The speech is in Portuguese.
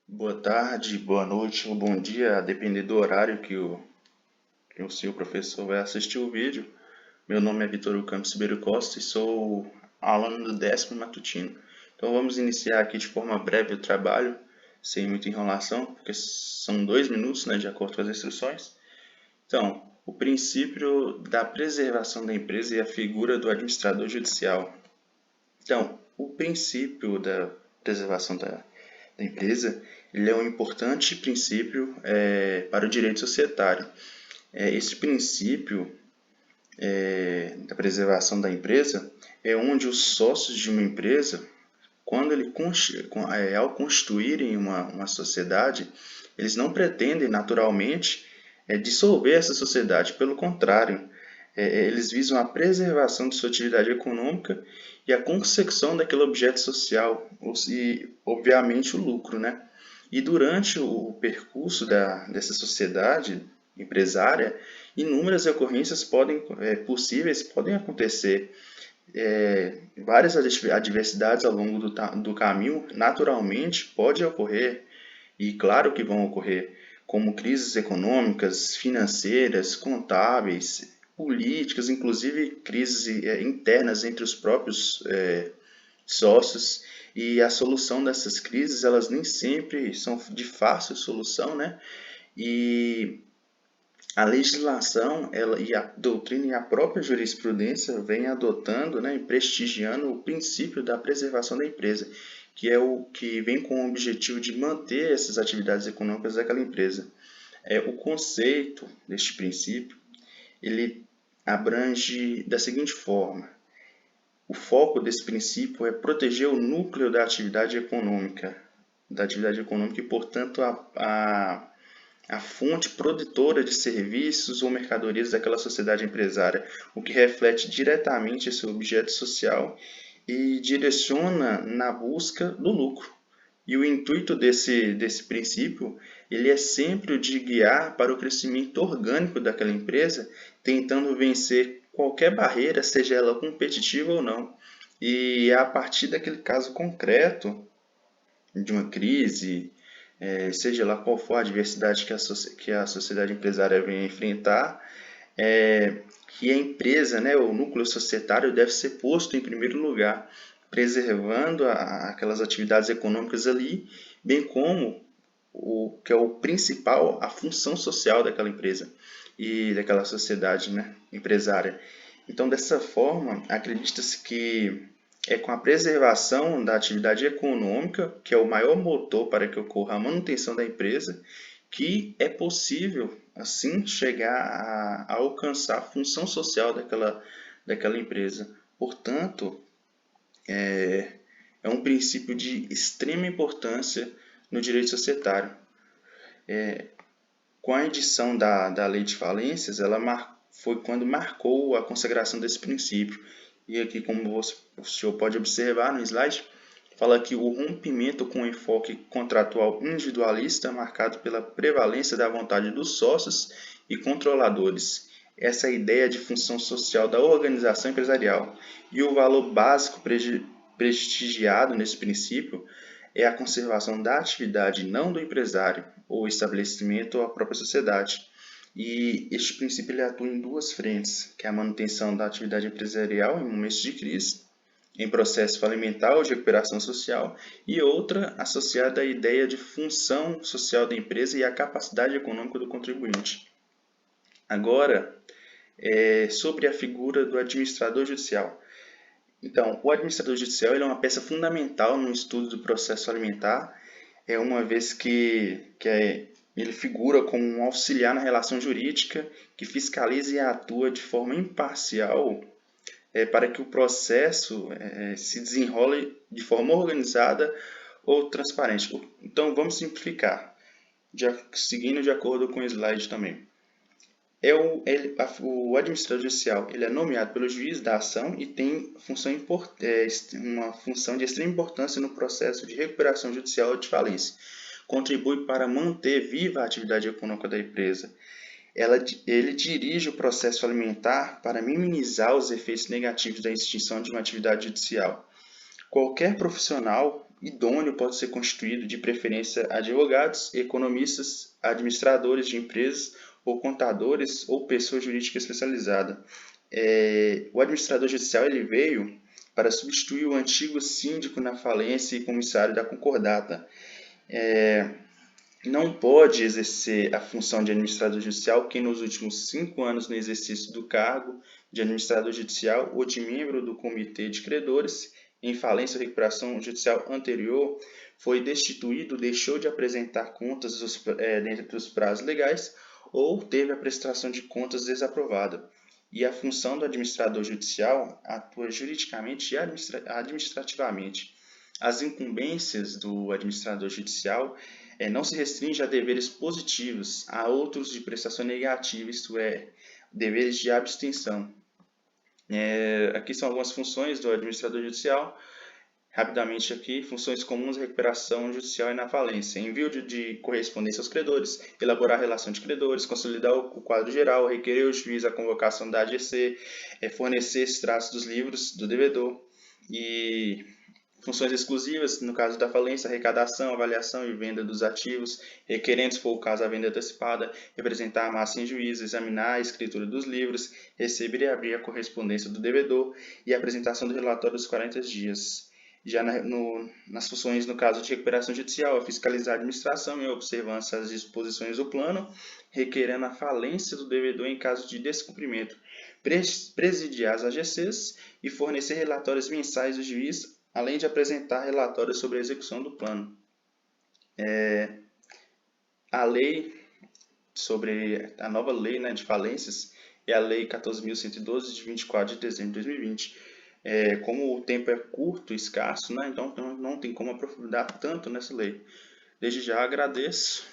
Boa tarde, boa noite ou bom dia, a depender do horário que o seu professor vai assistir o vídeo. Meu nome é Vitor Campos Ribeiro Costa e sou aluno do 10º matutino. Então vamos iniciar aqui de forma breve o trabalho, sem muita enrolação, porque são 2 minutos, né, de acordo com as instruções. Então, o princípio da preservação da empresa e a figura do administrador judicial. Então, o princípio da preservação da empresa, ele é um importante princípio para o direito societário. Esse princípio da preservação da empresa é onde os sócios de uma empresa, ao constituírem uma sociedade, eles não pretendem naturalmente dissolver essa sociedade, pelo contrário, eles visam a preservação de sua atividade econômica e a consecução daquele objeto social, e obviamente o lucro, né? E durante o percurso dessa sociedade empresária, inúmeras ocorrências possíveis podem acontecer. Várias adversidades ao longo do caminho naturalmente pode ocorrer, e claro que vão ocorrer, como crises econômicas, financeiras, contábeis, políticas, inclusive crises internas entre os próprios sócios. E a solução dessas crises, elas nem sempre são de fácil solução, né? E a legislação e a doutrina e a própria jurisprudência vêm adotando, né, e prestigiando o princípio da preservação da empresa, que é o que vem com o objetivo de manter essas atividades econômicas daquela empresa. O conceito deste princípio, ele abrange da seguinte forma: o foco desse princípio é proteger o núcleo da atividade econômica e, portanto, a fonte produtora de serviços ou mercadorias daquela sociedade empresária, o que reflete diretamente esse objeto social e direciona na busca do lucro. E o intuito desse princípio, ele é sempre o de guiar para o crescimento orgânico daquela empresa, tentando vencer qualquer barreira, seja ela competitiva ou não. E é a partir daquele caso concreto de uma crise, seja lá qual for a adversidade que a sociedade empresária venha enfrentar, que a empresa, né, o núcleo societário deve ser posto em primeiro lugar, preservando aquelas atividades econômicas ali, bem como o que é o principal, a função social daquela empresa e daquela sociedade, né, empresária. Então, dessa forma, acredita-se que é com a preservação da atividade econômica, que é o maior motor para que ocorra a manutenção da empresa, que é possível, assim, chegar a alcançar a função social daquela empresa. Portanto, é um princípio de extrema importância no direito societário. Com a edição da Lei de Falências, foi quando marcou a consagração desse princípio. E aqui, como o senhor pode observar no slide, fala que o rompimento com o enfoque contratual individualista, marcado pela prevalência da vontade dos sócios e controladores. Essa é a ideia de função social da organização empresarial. E o valor básico prestigiado nesse princípio é a conservação da atividade, não do empresário, ou estabelecimento ou a própria sociedade. E este princípio ele atua em duas frentes, que é a manutenção da atividade empresarial em momentos de crise, em processo falimentar ou de recuperação social, e outra associada à ideia de função social da empresa e à capacidade econômica do contribuinte. Agora, sobre a figura do administrador judicial. Então, o administrador judicial ele é uma peça fundamental no estudo do processo alimentar, uma vez que ele figura como um auxiliar na relação jurídica que fiscaliza e atua de forma imparcial para que o processo se desenrole de forma organizada ou transparente. Então, vamos simplificar, seguindo de acordo com o slide também. O administrador judicial ele é nomeado pelo juiz da ação e tem uma função de extrema importância no processo de recuperação judicial ou de falência. Contribui para manter viva a atividade econômica da empresa. Ele dirige o processo alimentar para minimizar os efeitos negativos da extinção de uma atividade judicial. Qualquer profissional idôneo pode ser constituído de preferência advogados, economistas, administradores de empresas ou contadores ou pessoa jurídica especializada. O administrador judicial ele veio para substituir o antigo síndico na falência e comissário da concordata. Não pode exercer a função de administrador judicial quem nos últimos 5 anos no exercício do cargo de administrador judicial ou de membro do comitê de credores em falência ou recuperação judicial anterior foi destituído, deixou de apresentar contas dentro dos prazos legais ou teve a prestação de contas desaprovada. E a função do administrador judicial atua juridicamente e administrativamente. As incumbências do administrador judicial não se restringe a deveres positivos, a outros de prestação negativa, isto é, deveres de abstenção. Aqui são algumas funções do administrador judicial. Rapidamente aqui, funções comuns, recuperação judicial e na falência. Envio de correspondência aos credores, elaborar a relação de credores, consolidar o quadro geral, requerer ao juiz a convocação da AGC, fornecer extratos dos livros do devedor e funções exclusivas, no caso da falência, arrecadação, avaliação e venda dos ativos, requerendo, se for o caso, a venda antecipada, representar a massa em juízo, examinar a escritura dos livros, receber e abrir a correspondência do devedor e a apresentação do relatório dos 40 dias. Já nas funções, no caso de recuperação judicial, é fiscalizar a administração em observância às disposições do plano, requerendo a falência do devedor em caso de descumprimento, presidiar as AGCs e fornecer relatórios mensais do juiz, além de apresentar relatórios sobre a execução do plano. A lei sobre a nova lei de falências é a Lei 14.112, de 24 de dezembro de 2020. Como o tempo é curto, escasso, então não tem como aprofundar tanto nessa lei. Desde já agradeço